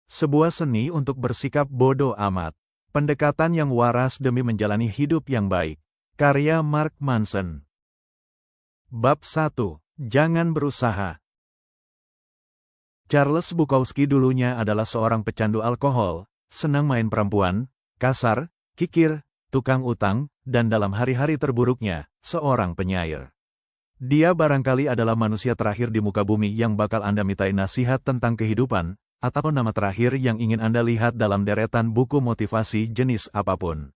Sebuah seni untuk bersikap bodoh amat. Pendekatan yang waras demi menjalani hidup yang baik. Karya Mark Manson. Bab 1. Jangan berusaha. Charles Bukowski dulunya adalah seorang pecandu alkohol, senang main perempuan, kasar, kikir, tukang utang, dan dalam hari-hari terburuknya, seorang penyair. Dia barangkali adalah manusia terakhir di muka bumi yang bakal Anda mintai nasihat tentang kehidupan, atau nama terakhir yang ingin Anda lihat dalam deretan buku motivasi jenis apapun.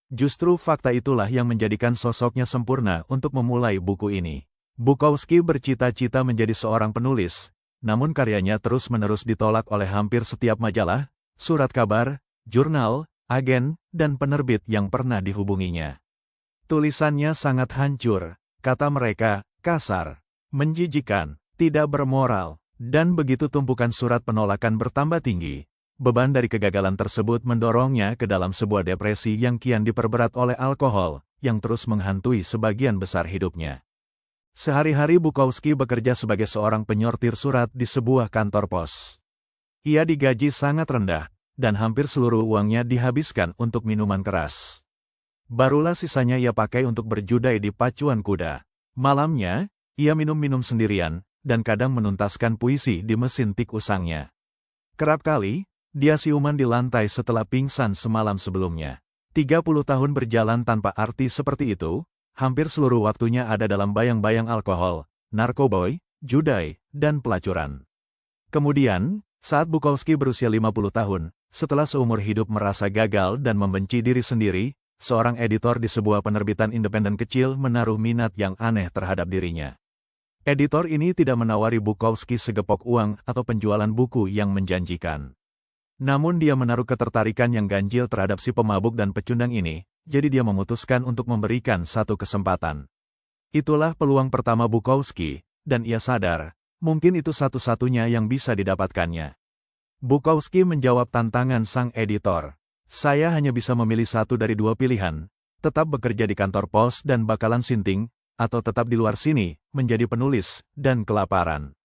Justru fakta itulah yang menjadikan sosoknya sempurna untuk memulai buku ini. Bukowski bercita-cita menjadi seorang penulis, namun karyanya terus-menerus ditolak oleh hampir setiap majalah, surat kabar, jurnal, agen, dan penerbit yang pernah dihubunginya. Tulisannya sangat hancur, kata mereka, kasar, menjijikan, tidak bermoral. Dan begitu tumpukan surat penolakan bertambah tinggi, beban dari kegagalan tersebut mendorongnya ke dalam sebuah depresi yang kian diperberat oleh alkohol, yang terus menghantui sebagian besar hidupnya. Sehari-hari Bukowski bekerja sebagai seorang penyortir surat di sebuah kantor pos. Ia digaji sangat rendah, dan hampir seluruh uangnya dihabiskan untuk minuman keras. Barulah sisanya ia pakai untuk berjudai di pacuan kuda. Malamnya, ia minum-minum sendirian, dan kadang menuntaskan puisi di mesin tik usangnya. Kerap kali, dia siuman di lantai setelah pingsan semalam sebelumnya. 30 tahun berjalan tanpa arti seperti itu, hampir seluruh waktunya ada dalam bayang-bayang alkohol, narkoboy, judai, dan pelacuran. Kemudian, saat Bukowski berusia 50 tahun, setelah seumur hidup merasa gagal dan membenci diri sendiri, seorang editor di sebuah penerbitan independen kecil menaruh minat yang aneh terhadap dirinya. Editor ini tidak menawari Bukowski segepok uang atau penjualan buku yang menjanjikan. Namun dia menaruh ketertarikan yang ganjil terhadap si pemabuk dan pecundang ini, jadi dia memutuskan untuk memberikan satu kesempatan. Itulah peluang pertama Bukowski, dan ia sadar, mungkin itu satu-satunya yang bisa didapatkannya. Bukowski menjawab tantangan sang editor. Saya hanya bisa memilih satu dari dua pilihan, tetap bekerja di kantor pos dan bakalan sinting, atau tetap di luar sini, menjadi penulis, dan kelaparan.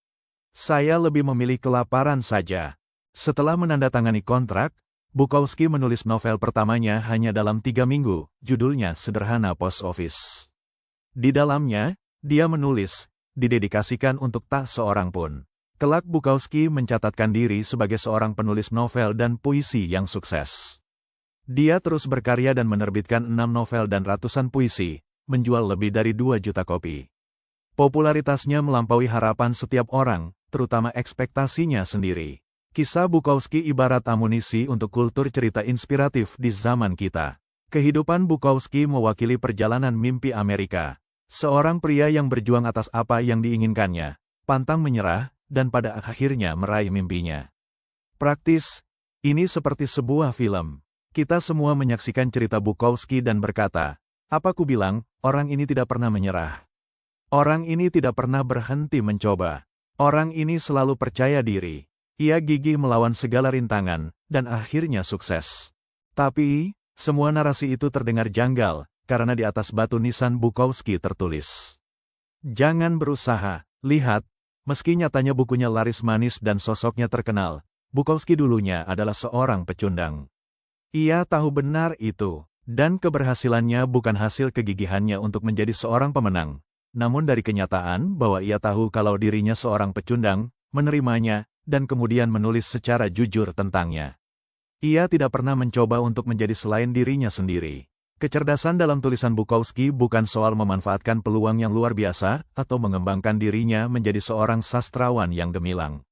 Saya lebih memilih kelaparan saja. Setelah menandatangani kontrak, Bukowski menulis novel pertamanya hanya dalam 3 minggu, judulnya sederhana Post Office. Di dalamnya, dia menulis, didedikasikan untuk tak seorang pun. Kelak Bukowski mencatatkan diri sebagai seorang penulis novel dan puisi yang sukses. Dia terus berkarya dan menerbitkan 6 novel dan ratusan puisi, menjual lebih dari 2 juta kopi. Popularitasnya melampaui harapan setiap orang, terutama ekspektasinya sendiri. Kisah Bukowski ibarat amunisi untuk kultur cerita inspiratif di zaman kita. Kehidupan Bukowski mewakili perjalanan mimpi Amerika. Seorang pria yang berjuang atas apa yang diinginkannya, pantang menyerah, dan pada akhirnya meraih mimpinya. Praktis, ini seperti sebuah film. Kita semua menyaksikan cerita Bukowski dan berkata, apa ku bilang, orang ini tidak pernah menyerah. Orang ini tidak pernah berhenti mencoba. Orang ini selalu percaya diri. Ia gigih melawan segala rintangan, dan akhirnya sukses. Tapi, semua narasi itu terdengar janggal, karena di atas batu nisan Bukowski tertulis. Jangan berusaha, lihat, meski nyatanya bukunya laris manis dan sosoknya terkenal, Bukowski dulunya adalah seorang pecundang. Ia tahu benar itu. Dan keberhasilannya bukan hasil kegigihannya untuk menjadi seorang pemenang, namun dari kenyataan bahwa ia tahu kalau dirinya seorang pecundang, menerimanya, dan kemudian menulis secara jujur tentangnya. Ia tidak pernah mencoba untuk menjadi selain dirinya sendiri. Kecerdasan dalam tulisan Bukowski bukan soal memanfaatkan peluang yang luar biasa atau mengembangkan dirinya menjadi seorang sastrawan yang gemilang.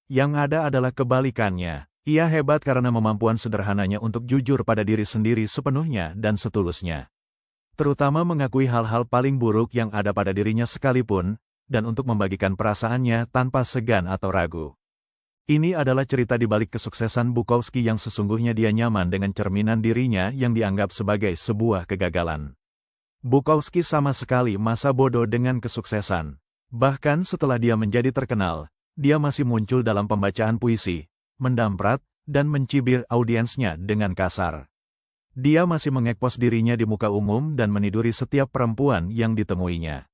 Yang ada adalah kebalikannya. Ia hebat karena kemampuan sederhananya untuk jujur pada diri sendiri sepenuhnya dan setulusnya. Terutama mengakui hal-hal paling buruk yang ada pada dirinya sekalipun, dan untuk membagikan perasaannya tanpa segan atau ragu. Ini adalah cerita di balik kesuksesan Bukowski yang sesungguhnya dia nyaman dengan cerminan dirinya yang dianggap sebagai sebuah kegagalan. Bukowski sama sekali masa bodoh dengan kesuksesan. Bahkan setelah dia menjadi terkenal, dia masih muncul dalam pembacaan puisi, mendamprat, dan mencibir audiensnya dengan kasar. Dia masih mengekpos dirinya di muka umum dan meniduri setiap perempuan yang ditemuinya.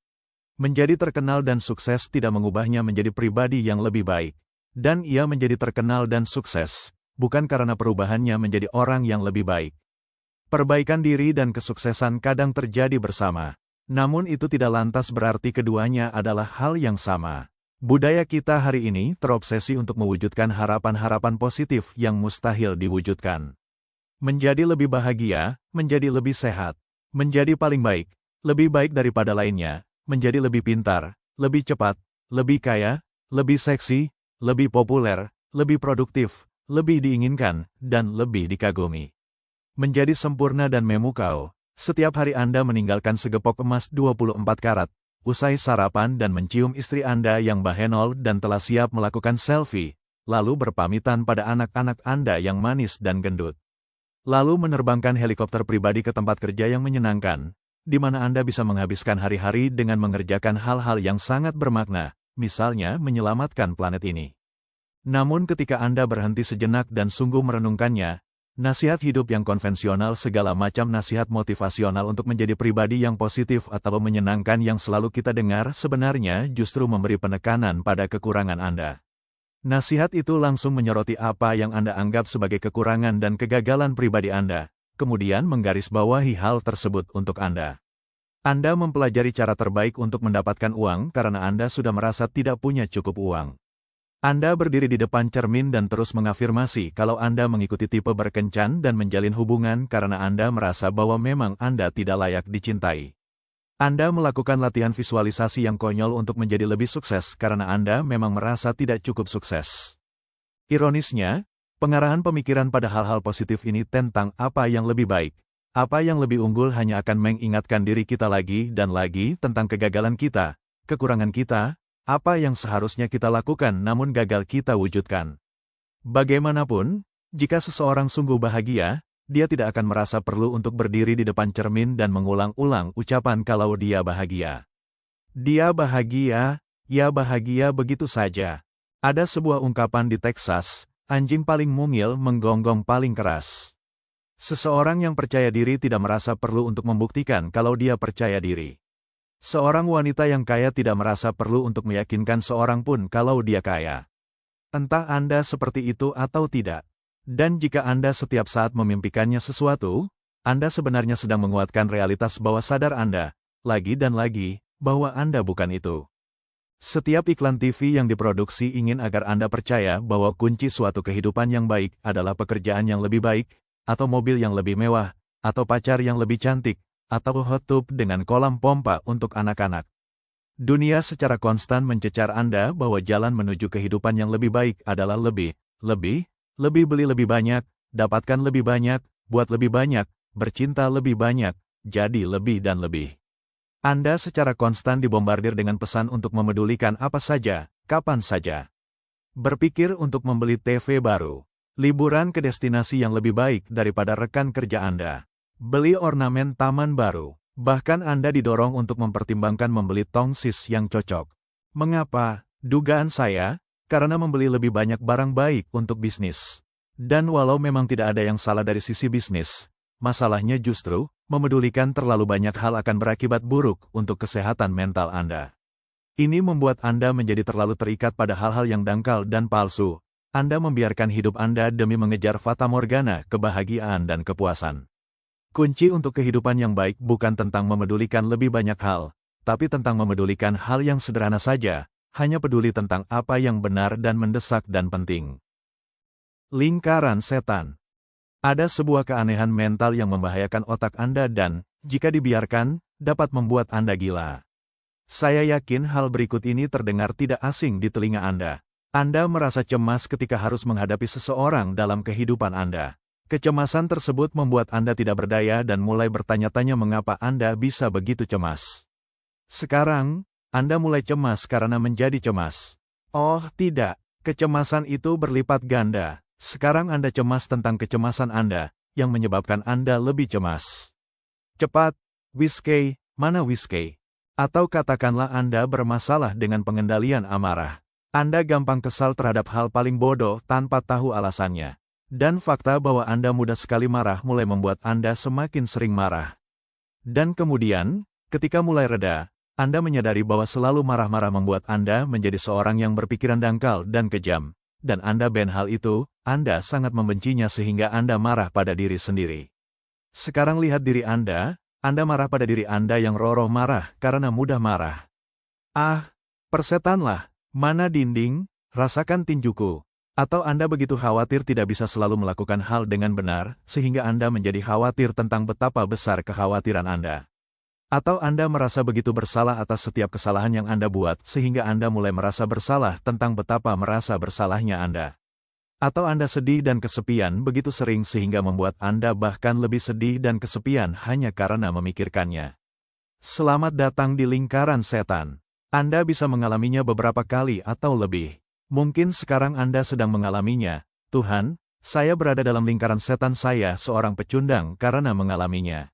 Menjadi terkenal dan sukses tidak mengubahnya menjadi pribadi yang lebih baik. Dan ia menjadi terkenal dan sukses, bukan karena perubahannya menjadi orang yang lebih baik. Perbaikan diri dan kesuksesan kadang terjadi bersama. Namun itu tidak lantas berarti keduanya adalah hal yang sama. Budaya kita hari ini terobsesi untuk mewujudkan harapan-harapan positif yang mustahil diwujudkan. Menjadi lebih bahagia, menjadi lebih sehat, menjadi paling baik, lebih baik daripada lainnya, menjadi lebih pintar, lebih cepat, lebih kaya, lebih seksi, lebih populer, lebih produktif, lebih diinginkan, dan lebih dikagumi. Menjadi sempurna dan memukau, setiap hari Anda meninggalkan segepok emas 24 karat, usai sarapan dan mencium istri Anda yang bahenol dan telah siap melakukan selfie, lalu berpamitan pada anak-anak Anda yang manis dan gendut. Lalu menerbangkan helikopter pribadi ke tempat kerja yang menyenangkan, di mana Anda bisa menghabiskan hari-hari dengan mengerjakan hal-hal yang sangat bermakna, misalnya menyelamatkan planet ini. Namun ketika Anda berhenti sejenak dan sungguh merenungkannya, nasihat hidup yang konvensional, segala macam nasihat motivasional untuk menjadi pribadi yang positif atau menyenangkan yang selalu kita dengar sebenarnya justru memberi penekanan pada kekurangan Anda. Nasihat itu langsung menyoroti apa yang Anda anggap sebagai kekurangan dan kegagalan pribadi Anda, kemudian menggarisbawahi hal tersebut untuk Anda. Anda mempelajari cara terbaik untuk mendapatkan uang karena Anda sudah merasa tidak punya cukup uang. Anda berdiri di depan cermin dan terus mengafirmasi kalau Anda mengikuti tipe berkencan dan menjalin hubungan karena Anda merasa bahwa memang Anda tidak layak dicintai. Anda melakukan latihan visualisasi yang konyol untuk menjadi lebih sukses karena Anda memang merasa tidak cukup sukses. Ironisnya, pengarahan pemikiran pada hal-hal positif ini tentang apa yang lebih baik, apa yang lebih unggul hanya akan mengingatkan diri kita lagi dan lagi tentang kegagalan kita, kekurangan kita, apa yang seharusnya kita lakukan namun gagal kita wujudkan. Bagaimanapun, jika seseorang sungguh bahagia, dia tidak akan merasa perlu untuk berdiri di depan cermin dan mengulang-ulang ucapan kalau dia bahagia. Dia bahagia, ya bahagia begitu saja. Ada sebuah ungkapan di Texas, anjing paling mungil menggonggong paling keras. Seseorang yang percaya diri tidak merasa perlu untuk membuktikan kalau dia percaya diri. Seorang wanita yang kaya tidak merasa perlu untuk meyakinkan seorang pun kalau dia kaya. Entah Anda seperti itu atau tidak. Dan jika Anda setiap saat memimpikannya sesuatu, Anda sebenarnya sedang menguatkan realitas bawah sadar Anda, lagi dan lagi, bahwa Anda bukan itu. Setiap iklan TV yang diproduksi ingin agar Anda percaya bahwa kunci suatu kehidupan yang baik adalah pekerjaan yang lebih baik, atau mobil yang lebih mewah, atau pacar yang lebih cantik, atau hot tub dengan kolam pompa untuk anak-anak. Dunia secara konstan mencecar Anda bahwa jalan menuju kehidupan yang lebih baik adalah lebih beli lebih banyak, dapatkan lebih banyak, buat lebih banyak, bercinta lebih banyak, jadi lebih dan lebih. Anda secara konstan dibombardir dengan pesan untuk memedulikan apa saja, kapan saja. Berpikir untuk membeli TV baru, liburan ke destinasi yang lebih baik daripada rekan kerja Anda, beli ornamen taman baru, bahkan Anda didorong untuk mempertimbangkan membeli tongsis yang cocok. Mengapa? Dugaan saya, karena membeli lebih banyak barang baik untuk bisnis. Dan walau memang tidak ada yang salah dari sisi bisnis, masalahnya justru, memedulikan terlalu banyak hal akan berakibat buruk untuk kesehatan mental Anda. Ini membuat Anda menjadi terlalu terikat pada hal-hal yang dangkal dan palsu. Anda membiarkan hidup Anda demi mengejar fatamorgana, kebahagiaan dan kepuasan. Kunci untuk kehidupan yang baik bukan tentang memedulikan lebih banyak hal, tapi tentang memedulikan hal yang sederhana saja, hanya peduli tentang apa yang benar dan mendesak dan penting. Lingkaran setan. Ada sebuah keanehan mental yang membahayakan otak Anda dan, jika dibiarkan, dapat membuat Anda gila. Saya yakin hal berikut ini terdengar tidak asing di telinga Anda. Anda merasa cemas ketika harus menghadapi seseorang dalam kehidupan Anda. Kecemasan tersebut membuat Anda tidak berdaya dan mulai bertanya-tanya mengapa Anda bisa begitu cemas. Sekarang, Anda mulai cemas karena menjadi cemas. Oh, tidak. Kecemasan itu berlipat ganda. Sekarang Anda cemas tentang kecemasan Anda, yang menyebabkan Anda lebih cemas. Cepat, Whiskey, mana Whiskey? Atau katakanlah Anda bermasalah dengan pengendalian amarah. Anda gampang kesal terhadap hal paling bodoh tanpa tahu alasannya. Dan fakta bahwa Anda mudah sekali marah mulai membuat Anda semakin sering marah. Dan kemudian, ketika mulai reda, Anda menyadari bahwa selalu marah-marah membuat Anda menjadi seorang yang berpikiran dangkal dan kejam. dan Anda ban hal itu, Anda sangat membencinya sehingga Anda marah pada diri sendiri. Sekarang lihat diri Anda marah pada diri Anda yang roroh marah karena mudah marah. Ah, persetanlah, mana dinding, rasakan tinjuku. Atau Anda begitu khawatir tidak bisa selalu melakukan hal dengan benar, sehingga Anda menjadi khawatir tentang betapa besar kekhawatiran Anda. Atau Anda merasa begitu bersalah atas setiap kesalahan yang Anda buat, sehingga Anda mulai merasa bersalah tentang betapa merasa bersalahnya Anda. Atau Anda sedih dan kesepian begitu sering sehingga membuat Anda bahkan lebih sedih dan kesepian hanya karena memikirkannya. Selamat datang di lingkaran setan. Anda bisa mengalaminya beberapa kali atau lebih. Mungkin sekarang Anda sedang mengalaminya. Tuhan, saya berada dalam lingkaran setan, saya seorang pecundang karena mengalaminya.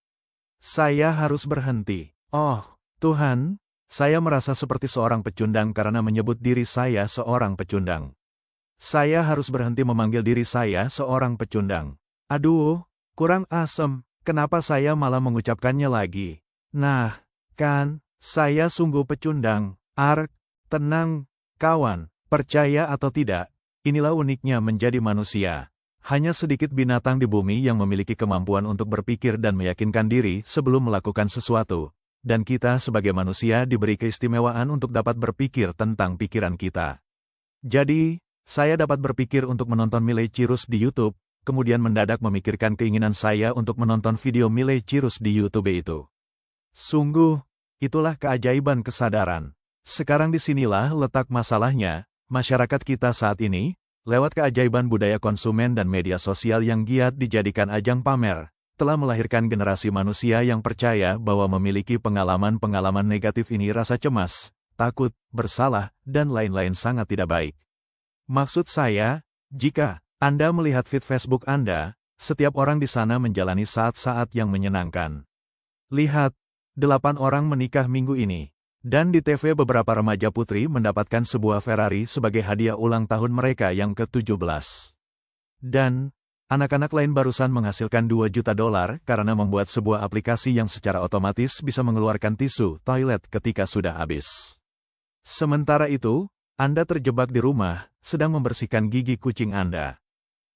Saya harus berhenti. Oh, Tuhan, saya merasa seperti seorang pecundang karena menyebut diri saya seorang pecundang. Saya harus berhenti memanggil diri saya seorang pecundang. Aduh, kurang asem, kenapa saya malah mengucapkannya lagi? Nah, kan, saya sungguh pecundang. Ark, tenang, kawan. Percaya atau tidak, inilah uniknya menjadi manusia. Hanya sedikit binatang di bumi yang memiliki kemampuan untuk berpikir dan meyakinkan diri sebelum melakukan sesuatu. Dan kita sebagai manusia diberi keistimewaan untuk dapat berpikir tentang pikiran kita. Jadi, saya dapat berpikir untuk menonton Miley Cyrus di YouTube, kemudian mendadak memikirkan keinginan saya untuk menonton video Miley Cyrus di YouTube itu. Sungguh, itulah keajaiban kesadaran. Sekarang disinilah letak masalahnya. Masyarakat kita saat ini, lewat keajaiban budaya konsumen dan media sosial yang giat dijadikan ajang pamer, telah melahirkan generasi manusia yang percaya bahwa memiliki pengalaman-pengalaman negatif ini rasa cemas, takut, bersalah, dan lain-lain sangat tidak baik. Maksud saya, jika Anda melihat feed Facebook Anda, setiap orang di sana menjalani saat-saat yang menyenangkan. Lihat, 8 orang menikah minggu ini. Dan di TV beberapa remaja putri mendapatkan sebuah Ferrari sebagai hadiah ulang tahun mereka yang ke-17. Dan, anak-anak lain barusan menghasilkan $2 juta karena membuat sebuah aplikasi yang secara otomatis bisa mengeluarkan tisu toilet ketika sudah habis. Sementara itu, Anda terjebak di rumah, sedang membersihkan gigi kucing Anda.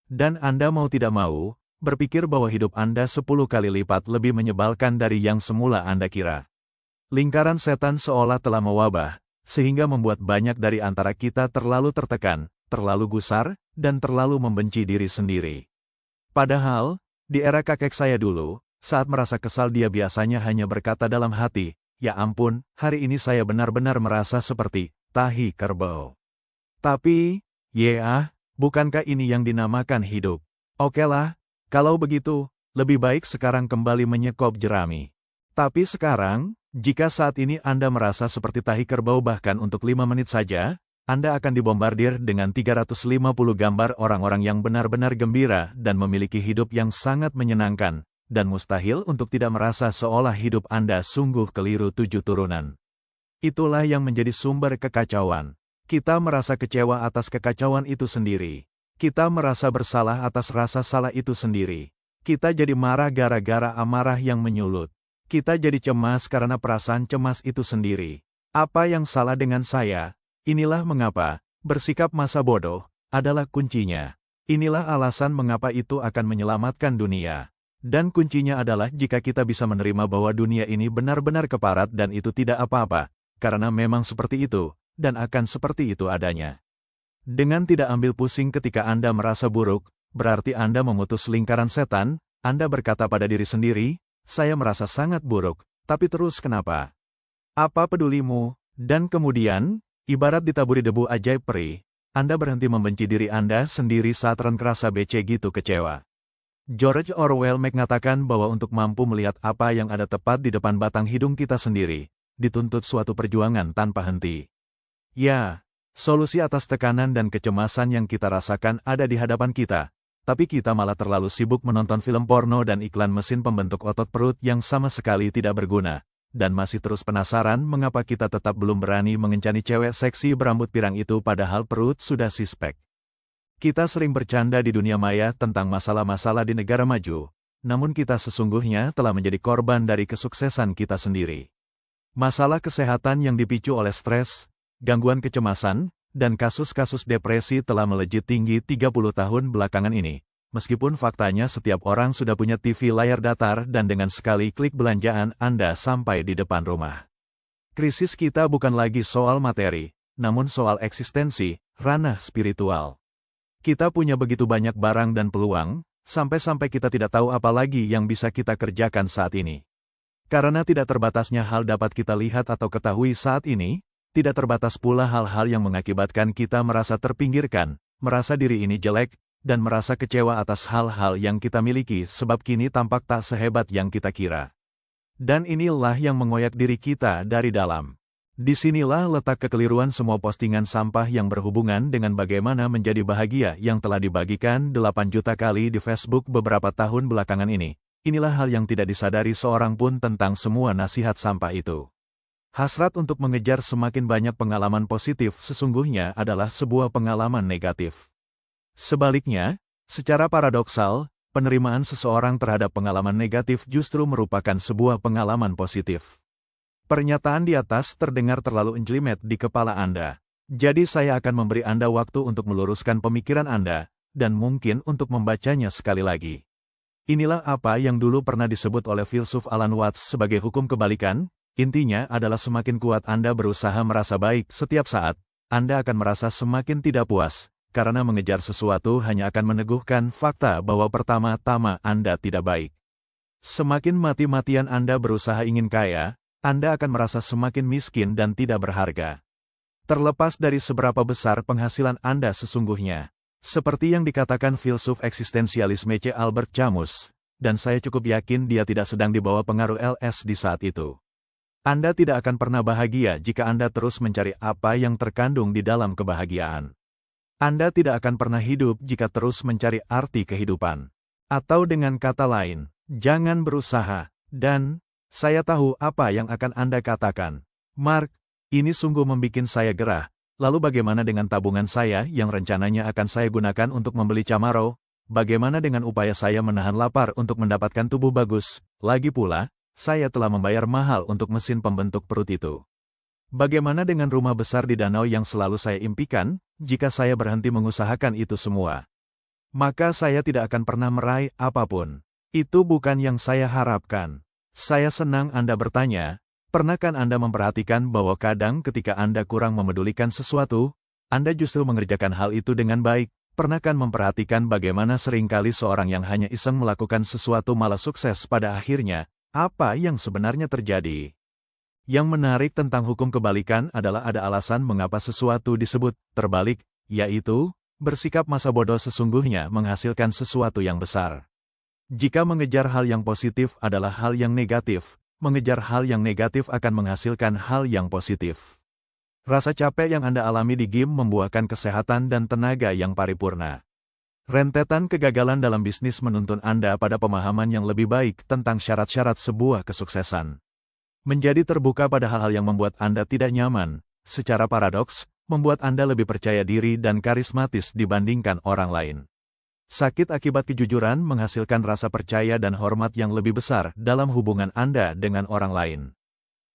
Dan Anda mau tidak mau, berpikir bahwa hidup Anda 10 kali lipat lebih menyebalkan dari yang semula Anda kira. Lingkaran setan seolah telah mewabah, sehingga membuat banyak dari antara kita terlalu tertekan, terlalu gusar, dan terlalu membenci diri sendiri. Padahal, di era kakek saya dulu, saat merasa kesal dia biasanya hanya berkata dalam hati, "Ya ampun, hari ini saya benar-benar merasa seperti tahi kerbau." Tapi, bukankah ini yang dinamakan hidup? Okelah, kalau begitu, lebih baik sekarang kembali menyekop jerami. Tapi sekarang, jika saat ini Anda merasa seperti tahi kerbau bahkan untuk 5 menit saja, Anda akan dibombardir dengan 350 gambar orang-orang yang benar-benar gembira dan memiliki hidup yang sangat menyenangkan, dan mustahil untuk tidak merasa seolah hidup Anda sungguh keliru 7 turunan. Itulah yang menjadi sumber kekacauan. Kita merasa kecewa atas kekacauan itu sendiri. Kita merasa bersalah atas rasa salah itu sendiri. Kita jadi marah gara-gara amarah yang menyulut. Kita jadi cemas karena perasaan cemas itu sendiri. Apa yang salah dengan saya? Inilah mengapa bersikap masa bodoh adalah kuncinya. Inilah alasan mengapa itu akan menyelamatkan dunia. Dan kuncinya adalah jika kita bisa menerima bahwa dunia ini benar-benar keparat dan itu tidak apa-apa, karena memang seperti itu, dan akan seperti itu adanya. Dengan tidak ambil pusing ketika Anda merasa buruk, berarti Anda memutus lingkaran setan. Anda berkata pada diri sendiri, "Saya merasa sangat buruk, tapi terus kenapa? Apa pedulimu?" Dan kemudian, ibarat ditaburi debu ajaib perih, Anda berhenti membenci diri Anda sendiri saat kerasa becek gitu kecewa. George Orwell mengatakan bahwa untuk mampu melihat apa yang ada tepat di depan batang hidung kita sendiri, dituntut suatu perjuangan tanpa henti. Ya, solusi atas tekanan dan kecemasan yang kita rasakan ada di hadapan kita. Tapi kita malah terlalu sibuk menonton film porno dan iklan mesin pembentuk otot perut yang sama sekali tidak berguna, dan masih terus penasaran mengapa kita tetap belum berani mengencani cewek seksi berambut pirang itu padahal perut sudah six-pack. Kita sering bercanda di dunia maya tentang masalah-masalah di negara maju, namun kita sesungguhnya telah menjadi korban dari kesuksesan kita sendiri. Masalah kesehatan yang dipicu oleh stres, gangguan kecemasan, dan kasus-kasus depresi telah melejit tinggi 30 tahun belakangan ini. Meskipun faktanya setiap orang sudah punya TV layar datar dan dengan sekali klik belanjaan Anda sampai di depan rumah. Krisis kita bukan lagi soal materi, namun soal eksistensi, ranah spiritual. Kita punya begitu banyak barang dan peluang, sampai-sampai kita tidak tahu apa lagi yang bisa kita kerjakan saat ini. Karena tidak terbatasnya hal dapat kita lihat atau ketahui saat ini, tidak terbatas pula hal-hal yang mengakibatkan kita merasa terpinggirkan, merasa diri ini jelek, dan merasa kecewa atas hal-hal yang kita miliki sebab kini tampak tak sehebat yang kita kira. Dan inilah yang mengoyak diri kita dari dalam. Disinilah letak kekeliruan semua postingan sampah yang berhubungan dengan bagaimana menjadi bahagia yang telah dibagikan 8 juta kali di Facebook beberapa tahun belakangan ini. Inilah hal yang tidak disadari seorang pun tentang semua nasihat sampah itu. Hasrat untuk mengejar semakin banyak pengalaman positif sesungguhnya adalah sebuah pengalaman negatif. Sebaliknya, secara paradoksal, penerimaan seseorang terhadap pengalaman negatif justru merupakan sebuah pengalaman positif. Pernyataan di atas terdengar terlalu menjelimet di kepala Anda. Jadi saya akan memberi Anda waktu untuk meluruskan pemikiran Anda, dan mungkin untuk membacanya sekali lagi. Inilah apa yang dulu pernah disebut oleh filsuf Alan Watts sebagai hukum kebalikan, intinya adalah semakin kuat Anda berusaha merasa baik setiap saat, Anda akan merasa semakin tidak puas, karena mengejar sesuatu hanya akan meneguhkan fakta bahwa pertama-tama Anda tidak baik. Semakin mati-matian Anda berusaha ingin kaya, Anda akan merasa semakin miskin dan tidak berharga. Terlepas dari seberapa besar penghasilan Anda sesungguhnya. Seperti yang dikatakan filsuf eksistensialis C. Albert Camus, dan saya cukup yakin dia tidak sedang dibawa pengaruh LSD saat itu. Anda tidak akan pernah bahagia jika Anda terus mencari apa yang terkandung di dalam kebahagiaan. Anda tidak akan pernah hidup jika terus mencari arti kehidupan. Atau dengan kata lain, jangan berusaha, dan saya tahu apa yang akan Anda katakan. Mark, ini sungguh membuat saya gerah. Lalu bagaimana dengan tabungan saya yang rencananya akan saya gunakan untuk membeli Camaro? Bagaimana dengan upaya saya menahan lapar untuk mendapatkan tubuh bagus? Lagi pula, saya telah membayar mahal untuk mesin pembentuk perut itu. Bagaimana dengan rumah besar di danau yang selalu saya impikan? Jika saya berhenti mengusahakan itu semua, maka saya tidak akan pernah meraih apapun. Itu bukan yang saya harapkan. Saya senang Anda bertanya, pernahkah Anda memperhatikan bahwa kadang ketika Anda kurang memedulikan sesuatu, Anda justru mengerjakan hal itu dengan baik? Pernahkah memperhatikan bagaimana seringkali seorang yang hanya iseng melakukan sesuatu malah sukses pada akhirnya? Apa yang sebenarnya terjadi? Yang menarik tentang hukum kebalikan adalah ada alasan mengapa sesuatu disebut terbalik, yaitu, bersikap masa bodoh sesungguhnya menghasilkan sesuatu yang besar. Jika mengejar hal yang positif adalah hal yang negatif, mengejar hal yang negatif akan menghasilkan hal yang positif. Rasa capek yang Anda alami di game membuahkan kesehatan dan tenaga yang paripurna. Rentetan kegagalan dalam bisnis menuntun Anda pada pemahaman yang lebih baik tentang syarat-syarat sebuah kesuksesan. Menjadi terbuka pada hal-hal yang membuat Anda tidak nyaman, secara paradoks, membuat Anda lebih percaya diri dan karismatis dibandingkan orang lain. Sakit akibat kejujuran menghasilkan rasa percaya dan hormat yang lebih besar dalam hubungan Anda dengan orang lain.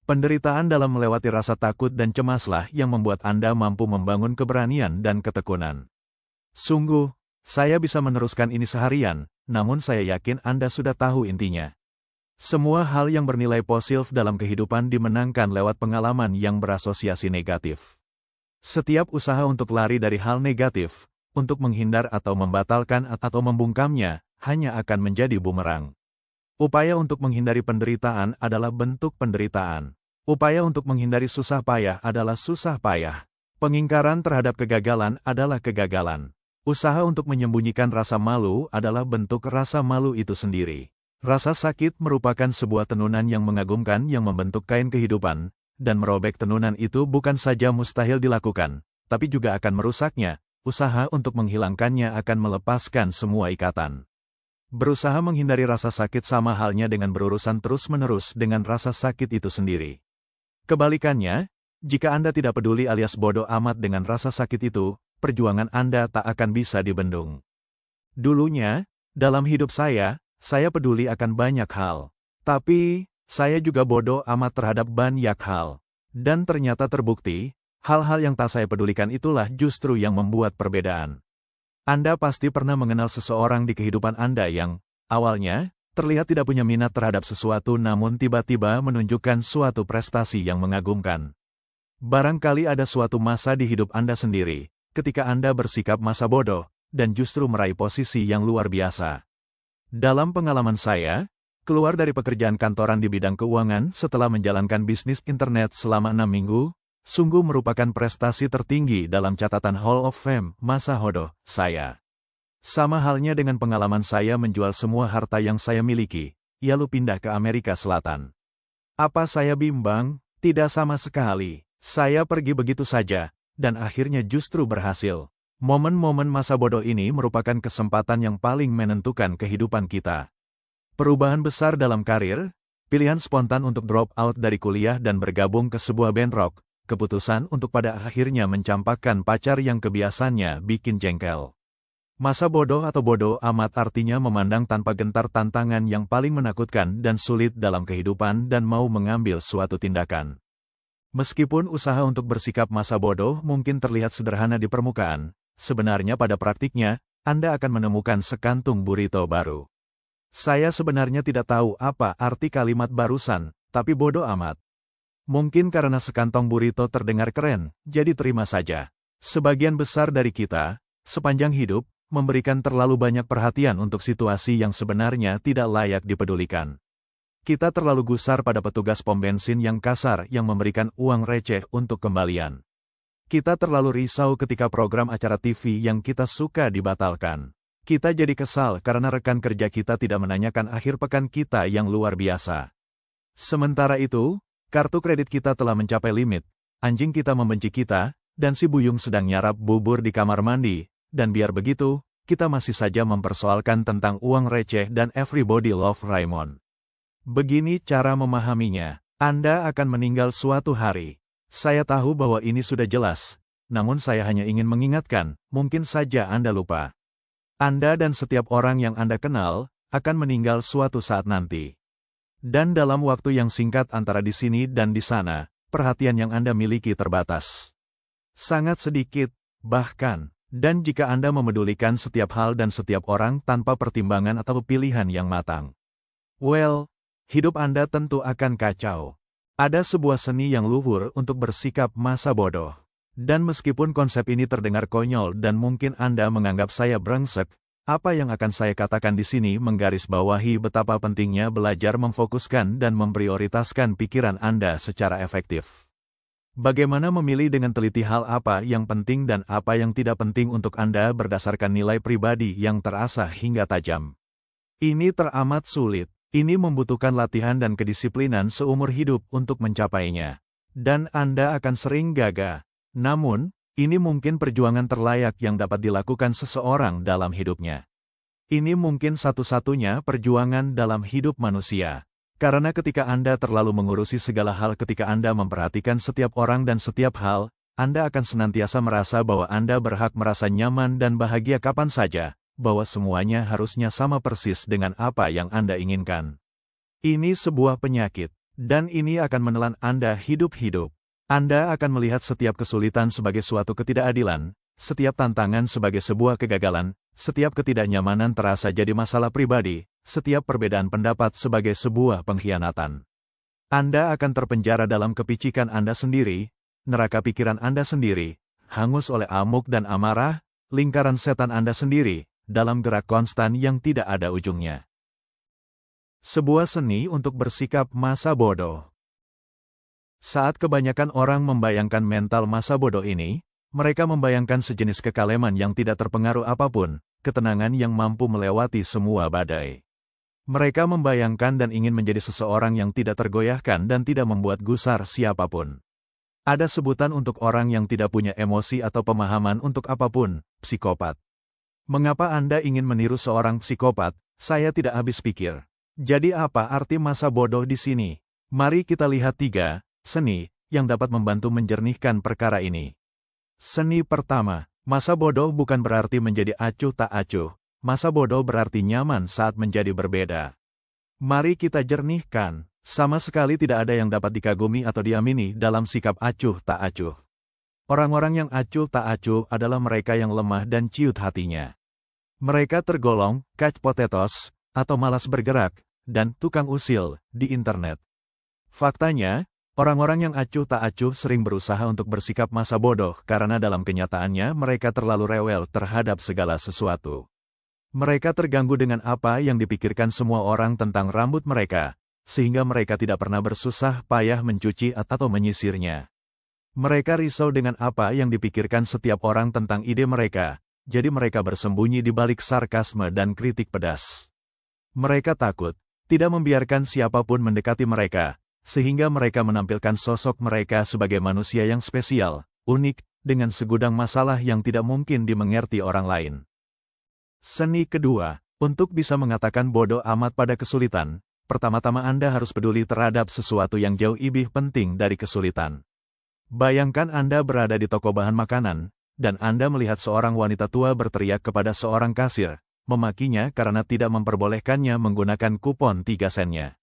Penderitaan dalam melewati rasa takut dan cemaslah yang membuat Anda mampu membangun keberanian dan ketekunan. Sungguh, saya bisa meneruskan ini seharian, namun saya yakin Anda sudah tahu intinya. Semua hal yang bernilai positif dalam kehidupan dimenangkan lewat pengalaman yang berasosiasi negatif. Setiap usaha untuk lari dari hal negatif, untuk menghindar atau membatalkan atau membungkamnya, hanya akan menjadi bumerang. Upaya untuk menghindari penderitaan adalah bentuk penderitaan. Upaya untuk menghindari susah payah adalah susah payah. Pengingkaran terhadap kegagalan adalah kegagalan. Usaha untuk menyembunyikan rasa malu adalah bentuk rasa malu itu sendiri. Rasa sakit merupakan sebuah tenunan yang mengagumkan yang membentuk kain kehidupan, dan merobek tenunan itu bukan saja mustahil dilakukan, tapi juga akan merusaknya. Usaha untuk menghilangkannya akan melepaskan semua ikatan. Berusaha menghindari rasa sakit sama halnya dengan berurusan terus-menerus dengan rasa sakit itu sendiri. Kebalikannya, jika Anda tidak peduli alias bodoh amat dengan rasa sakit itu, perjuangan Anda tak akan bisa dibendung. Dulunya, dalam hidup saya peduli akan banyak hal. Tapi, saya juga bodoh amat terhadap banyak hal. Dan ternyata terbukti, Hal-hal yang tak saya pedulikan itulah justru yang membuat perbedaan. Anda pasti pernah mengenal seseorang di kehidupan Anda yang, awalnya, terlihat tidak punya minat terhadap sesuatu namun tiba-tiba menunjukkan suatu prestasi yang mengagumkan. Barangkali ada suatu masa di hidup Anda sendiri, ketika Anda bersikap masa bodoh, dan justru meraih posisi yang luar biasa. Dalam pengalaman saya, keluar dari pekerjaan kantoran di bidang keuangan setelah menjalankan bisnis internet selama 6 minggu, sungguh merupakan prestasi tertinggi dalam catatan Hall of Fame masa bodoh saya. Sama halnya dengan pengalaman saya menjual semua harta yang saya miliki, lalu pindah ke Amerika Selatan. Apa saya bimbang? Tidak sama sekali. Saya pergi begitu saja, dan akhirnya justru berhasil. Momen-momen masa bodoh ini merupakan kesempatan yang paling menentukan kehidupan kita. Perubahan besar dalam karir, pilihan spontan untuk drop out dari kuliah dan bergabung ke sebuah band rock, keputusan untuk pada akhirnya mencampakkan pacar yang kebiasaannya bikin jengkel. Masa bodoh atau bodoh amat artinya memandang tanpa gentar tantangan yang paling menakutkan dan sulit dalam kehidupan dan mau mengambil suatu tindakan. Meskipun usaha untuk bersikap masa bodoh mungkin terlihat sederhana di permukaan, sebenarnya pada praktiknya, Anda akan menemukan sekantung burrito baru. Saya sebenarnya tidak tahu apa arti kalimat barusan, tapi bodoh amat. Mungkin karena sekantong burrito terdengar keren, jadi terima saja. Sebagian besar dari kita, sepanjang hidup, memberikan terlalu banyak perhatian untuk situasi yang sebenarnya tidak layak dipedulikan. Kita terlalu gusar pada petugas pom bensin yang kasar yang memberikan uang receh untuk kembalian. Kita terlalu risau ketika program acara TV yang kita suka dibatalkan. Kita jadi kesal karena rekan kerja kita tidak menanyakan akhir pekan kita yang luar biasa. Sementara itu, kartu kredit kita telah mencapai limit, anjing kita membenci kita, dan si Buyung sedang nyarap bubur di kamar mandi, dan biar begitu, kita masih saja mempersoalkan tentang uang receh dan everybody love Raymond. Begini cara memahaminya, Anda akan meninggal suatu hari. Saya tahu bahwa ini sudah jelas, namun saya hanya ingin mengingatkan, mungkin saja Anda lupa. Anda dan setiap orang yang Anda kenal, akan meninggal suatu saat nanti. Dan dalam waktu yang singkat antara di sini dan di sana, perhatian yang Anda miliki terbatas. Sangat sedikit, bahkan, dan jika Anda memedulikan setiap hal dan setiap orang tanpa pertimbangan atau pilihan yang matang. Well, hidup Anda tentu akan kacau. Ada sebuah seni yang luhur untuk bersikap masa bodoh. Dan meskipun konsep ini terdengar konyol dan mungkin Anda menganggap saya brengsek, apa yang akan saya katakan di sini menggarisbawahi betapa pentingnya belajar memfokuskan dan memprioritaskan pikiran Anda secara efektif. Bagaimana memilih dengan teliti hal apa yang penting dan apa yang tidak penting untuk Anda berdasarkan nilai pribadi yang terasah hingga tajam. Ini teramat sulit. Ini membutuhkan latihan dan kedisiplinan seumur hidup untuk mencapainya. Dan Anda akan sering gagal. Namun, ini mungkin perjuangan terlayak yang dapat dilakukan seseorang dalam hidupnya. Ini mungkin satu-satunya perjuangan dalam hidup manusia. Karena ketika Anda terlalu mengurusi segala hal ketika Anda memperhatikan setiap orang dan setiap hal, Anda akan senantiasa merasa bahwa Anda berhak merasa nyaman dan bahagia kapan saja, bahwa semuanya harusnya sama persis dengan apa yang Anda inginkan. Ini sebuah penyakit, dan ini akan menelan Anda hidup-hidup. Anda akan melihat setiap kesulitan sebagai suatu ketidakadilan, setiap tantangan sebagai sebuah kegagalan, setiap ketidaknyamanan terasa jadi masalah pribadi, setiap perbedaan pendapat sebagai sebuah pengkhianatan. Anda akan terpenjara dalam kepicikan Anda sendiri, neraka pikiran Anda sendiri, hangus oleh amuk dan amarah, lingkaran setan Anda sendiri, dalam gerak konstan yang tidak ada ujungnya. Sebuah seni untuk bersikap masa bodoh. Saat kebanyakan orang membayangkan mental masa bodoh ini, mereka membayangkan sejenis kekaleman yang tidak terpengaruh apapun, ketenangan yang mampu melewati semua badai. Mereka membayangkan dan ingin menjadi seseorang yang tidak tergoyahkan dan tidak membuat gusar siapapun. Ada sebutan untuk orang yang tidak punya emosi atau pemahaman untuk apapun, psikopat. Mengapa Anda ingin meniru seorang psikopat? Saya tidak habis pikir. Jadi apa arti masa bodoh di sini? Mari kita lihat 3 seni yang dapat membantu menjernihkan perkara ini. Seni pertama, masa bodoh bukan berarti menjadi acuh tak acuh. Masa bodoh berarti nyaman saat menjadi berbeda. Mari kita jernihkan. Sama sekali tidak ada yang dapat dikagumi atau diamini dalam sikap acuh tak acuh. Orang-orang yang acuh tak acuh adalah mereka yang lemah dan ciut hatinya. Mereka tergolong couch potatoes, atau malas bergerak, dan tukang usil di internet. Faktanya, orang-orang yang acuh tak acuh sering berusaha untuk bersikap masa bodoh karena dalam kenyataannya mereka terlalu rewel terhadap segala sesuatu. Mereka terganggu dengan apa yang dipikirkan semua orang tentang rambut mereka, sehingga mereka tidak pernah bersusah payah mencuci atau menyisirnya. Mereka risau dengan apa yang dipikirkan setiap orang tentang ide mereka, jadi mereka bersembunyi di balik sarkasme dan kritik pedas. Mereka takut, tidak membiarkan siapapun mendekati mereka, sehingga mereka menampilkan sosok mereka sebagai manusia yang spesial, unik, dengan segudang masalah yang tidak mungkin dimengerti orang lain. Seni kedua, untuk bisa mengatakan bodoh amat pada kesulitan, pertama-tama Anda harus peduli terhadap sesuatu yang jauh lebih penting dari kesulitan. Bayangkan Anda berada di toko bahan makanan, dan Anda melihat seorang wanita tua berteriak kepada seorang kasir, memakinya karena tidak memperbolehkannya menggunakan kupon 3 sennya.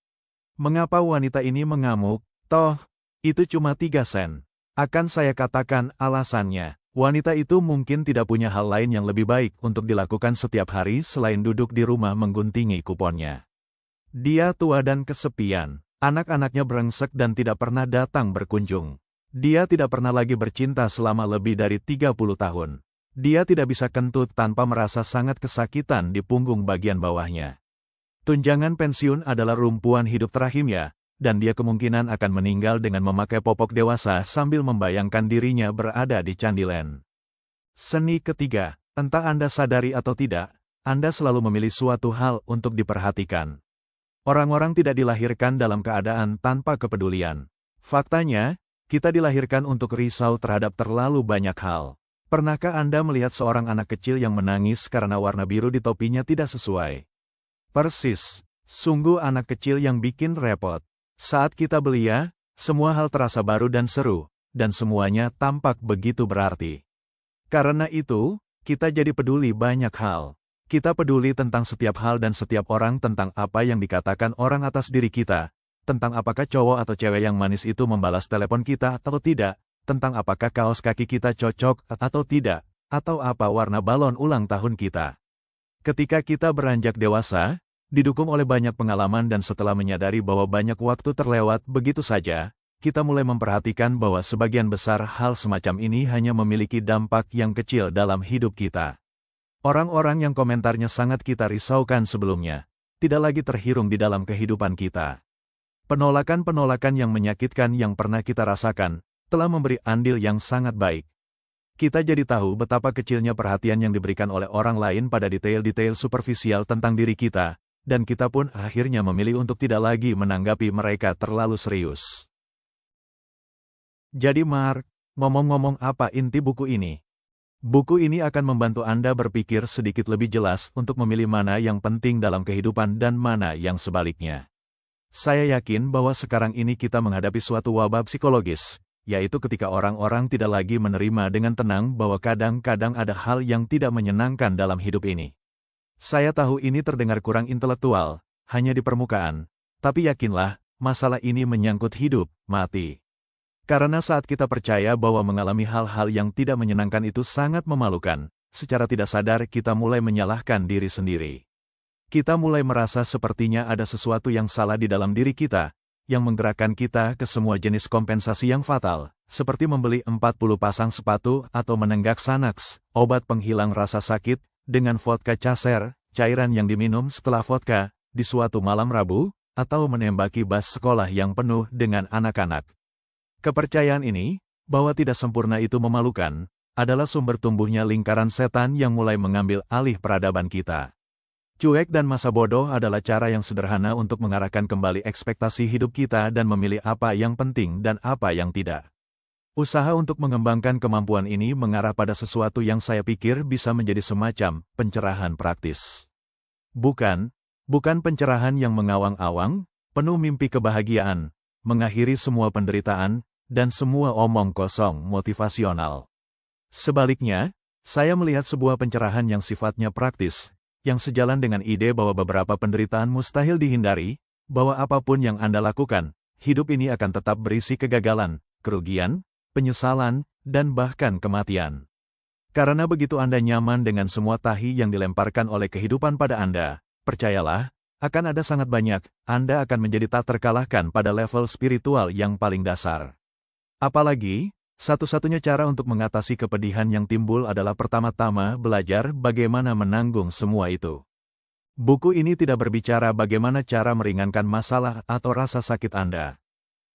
Mengapa wanita ini mengamuk? Toh, itu cuma 3 sen. Akan saya katakan alasannya. Wanita itu mungkin tidak punya hal lain yang lebih baik untuk dilakukan setiap hari selain duduk di rumah mengguntingi kuponnya. Dia tua dan kesepian. Anak-anaknya brengsek dan tidak pernah datang berkunjung. Dia tidak pernah lagi bercinta selama lebih dari 30 tahun. Dia tidak bisa kentut tanpa merasa sangat kesakitan di punggung bagian bawahnya. Tunjangan pensiun adalah rumpuan hidup terakhirnya, dan dia kemungkinan akan meninggal dengan memakai popok dewasa sambil membayangkan dirinya berada di Candyland. Seni ketiga, entah Anda sadari atau tidak, Anda selalu memilih suatu hal untuk diperhatikan. Orang-orang tidak dilahirkan dalam keadaan tanpa kepedulian. Faktanya, kita dilahirkan untuk risau terhadap terlalu banyak hal. Pernahkah Anda melihat seorang anak kecil yang menangis karena warna biru di topinya tidak sesuai? Persis, sungguh anak kecil yang bikin repot. Saat kita belia, semua hal terasa baru dan seru, dan semuanya tampak begitu berarti. Karena itu, kita jadi peduli banyak hal. Kita peduli tentang setiap hal dan setiap orang, tentang apa yang dikatakan orang atas diri kita, tentang apakah cowok atau cewek yang manis itu membalas telepon kita atau tidak, tentang apakah kaos kaki kita cocok atau tidak, atau apa warna balon ulang tahun kita. Ketika kita beranjak dewasa, didukung oleh banyak pengalaman dan setelah menyadari bahwa banyak waktu terlewat begitu saja, kita mulai memperhatikan bahwa sebagian besar hal semacam ini hanya memiliki dampak yang kecil dalam hidup kita. Orang-orang yang komentarnya sangat kita risaukan sebelumnya, tidak lagi terhirung di dalam kehidupan kita. Penolakan-penolakan yang menyakitkan yang pernah kita rasakan, telah memberi andil yang sangat baik. Kita jadi tahu betapa kecilnya perhatian yang diberikan oleh orang lain pada detail-detail superficial tentang diri kita, dan kita pun akhirnya memilih untuk tidak lagi menanggapi mereka terlalu serius. Jadi Mark, ngomong-ngomong apa inti buku ini? Buku ini akan membantu Anda berpikir sedikit lebih jelas untuk memilih mana yang penting dalam kehidupan dan mana yang sebaliknya. Saya yakin bahwa sekarang ini kita menghadapi suatu wabah psikologis, yaitu ketika orang-orang tidak lagi menerima dengan tenang bahwa kadang-kadang ada hal yang tidak menyenangkan dalam hidup ini. Saya tahu ini terdengar kurang intelektual, hanya di permukaan, tapi yakinlah, masalah ini menyangkut hidup, mati. Karena saat kita percaya bahwa mengalami hal-hal yang tidak menyenangkan itu sangat memalukan, secara tidak sadar kita mulai menyalahkan diri sendiri. Kita mulai merasa sepertinya ada sesuatu yang salah di dalam diri kita, yang menggerakkan kita ke semua jenis kompensasi yang fatal, seperti membeli 40 pasang sepatu atau menenggak Xanax, obat penghilang rasa sakit, dengan vodka caser, cairan yang diminum setelah vodka, di suatu malam Rabu, atau menembaki bus sekolah yang penuh dengan anak-anak. Kepercayaan ini, bahwa tidak sempurna itu memalukan, adalah sumber tumbuhnya lingkaran setan yang mulai mengambil alih peradaban kita. Cuek dan masa bodoh adalah cara yang sederhana untuk mengarahkan kembali ekspektasi hidup kita dan memilih apa yang penting dan apa yang tidak. Usaha untuk mengembangkan kemampuan ini mengarah pada sesuatu yang saya pikir bisa menjadi semacam pencerahan praktis. Bukan pencerahan yang mengawang-awang, penuh mimpi kebahagiaan, mengakhiri semua penderitaan, dan semua omong kosong motivasional. Sebaliknya, saya melihat sebuah pencerahan yang sifatnya praktis, yang sejalan dengan ide bahwa beberapa penderitaan mustahil dihindari, bahwa apapun yang Anda lakukan, hidup ini akan tetap berisi kegagalan, kerugian, penyesalan, dan bahkan kematian. Karena begitu Anda nyaman dengan semua tahi yang dilemparkan oleh kehidupan pada Anda, percayalah, akan ada sangat banyak, Anda akan menjadi tak terkalahkan pada level spiritual yang paling dasar. Apalagi, satu-satunya cara untuk mengatasi kepedihan yang timbul adalah pertama-tama belajar bagaimana menanggung semua itu. Buku ini tidak berbicara bagaimana cara meringankan masalah atau rasa sakit Anda.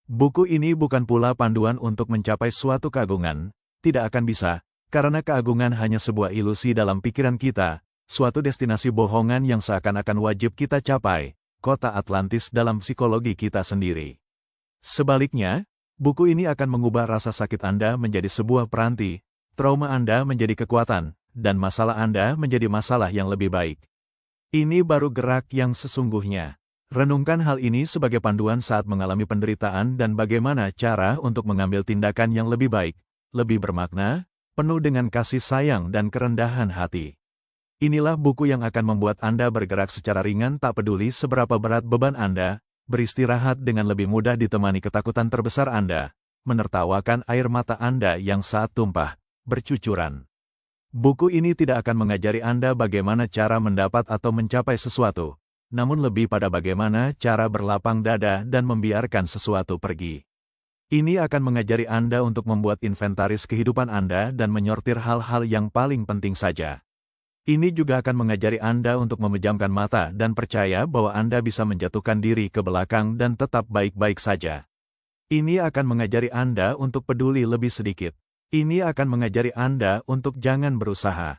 Buku ini bukan pula panduan untuk mencapai suatu keagungan, tidak akan bisa, karena keagungan hanya sebuah ilusi dalam pikiran kita, suatu destinasi bohongan yang seakan-akan wajib kita capai, kota Atlantis dalam psikologi kita sendiri. Sebaliknya, buku ini akan mengubah rasa sakit Anda menjadi sebuah peranti, trauma Anda menjadi kekuatan, dan masalah Anda menjadi masalah yang lebih baik. Ini baru gerak yang sesungguhnya. Renungkan hal ini sebagai panduan saat mengalami penderitaan dan bagaimana cara untuk mengambil tindakan yang lebih baik, lebih bermakna, penuh dengan kasih sayang dan kerendahan hati. Inilah buku yang akan membuat Anda bergerak secara ringan tak peduli seberapa berat beban Anda, beristirahat dengan lebih mudah ditemani ketakutan terbesar Anda, menertawakan air mata Anda yang saat tumpah, bercucuran. Buku ini tidak akan mengajari Anda bagaimana cara mendapat atau mencapai sesuatu, namun lebih pada bagaimana cara berlapang dada dan membiarkan sesuatu pergi. Ini akan mengajari Anda untuk membuat inventaris kehidupan Anda dan menyortir hal-hal yang paling penting saja. Ini juga akan mengajari Anda untuk memejamkan mata dan percaya bahwa Anda bisa menjatuhkan diri ke belakang dan tetap baik-baik saja. Ini akan mengajari Anda untuk peduli lebih sedikit. Ini akan mengajari Anda untuk jangan berusaha.